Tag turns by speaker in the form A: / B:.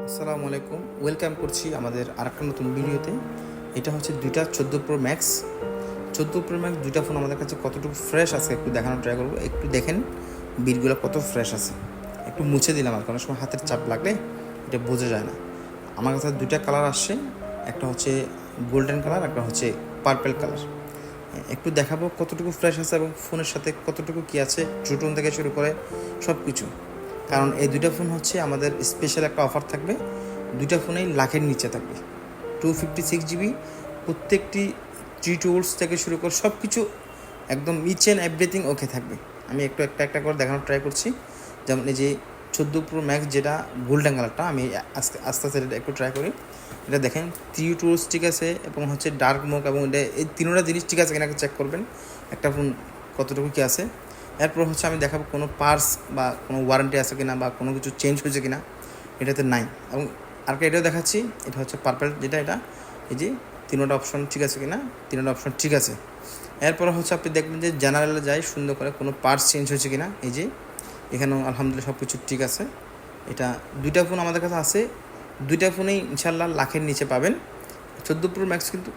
A: আসসালামু আলাইকুম, ওয়েলকাম করছি আমাদের আরেকটা নতুন ভিডিওতে। এটা হচ্ছে দুইটা 14 প্রো ম্যাক্স। 14 প্রো ম্যাক্স দুইটা ফোন আমাদের কাছে কতটুকু ফ্রেশ আছে একটু দেখানোর ট্রাই করবো। একটু দেখেন বিটগুলো কত ফ্রেশ আছে। একটু মুছে দিলাম, আর কোনো সময় হাতের চাপ লাগলে এটা বোঝা যায় না। আমার কাছে দুইটা কালার আসছে, একটা হচ্ছে গোল্ডেন কালার, একটা হচ্ছে পার্পেল কালার। একটু দেখাবো কতটুকু ফ্রেশ আছে এবং ফোনের সাথে কতটুকু কী আছে, ট্রুটোন থেকে শুরু করে সব কিছু। কারণ এই দুইটা ফোন হচ্ছে আমাদের স্পেশাল একটা অফার থাকবে, দুইটা ফোনেই লাখের নিচে থাকবে। 256 GB, প্রত্যেকটি টুলস থেকে শুরু করে সব কিছু একদম ইচ অ্যান্ড এভরিথিং ওকে থাকবে। আমি একটা করে দেখানোর ট্রাই করছি। যেমন এই যে 14 প্রো ম্যাক্স, যেটা গোল্ডেন কালারটা, আমি আস্তে আস্তে এটা একটু ট্রাই করি। এটা দেখেন টুলস ঠিক আছে এবং হচ্ছে ডার্ক মোক, এবং এটা এই তিনটা জিনিস ঠিক আছে কিনা চেক করবেন একটা ফোন কতটুকু কী আছে। এরপর হচ্ছে আমি দেখাবো কোনো পার্স বা কোনো ওয়ারেন্টি আছে কিনা বা কোনো কিছু চেঞ্জ হয়েছে কিনা, এটাতে নাই। এবং আর এটাও দেখাচ্ছি, এটা হচ্ছে পার্পল, যেটা এটা এই যে তিনোটা অপশন ঠিক আছে কিনা, তিনোটা অপশন ঠিক আছে। এরপর হচ্ছে আপনি দেখবেন যে জেনারেলে যাই সুন্দর করে কোনো পার্টস চেঞ্জ হয়েছে কিনা, এই যে এখানেও আলহামদুলিল্লাহ সব কিছু ঠিক আছে। এটা দুইটা ফোন আমাদের কাছে আছে, দুইটা ফোনেই ইনশাল্লাহ লাখের নিচে পাবেন। 14 প্রো ম্যাক্স কিন্তু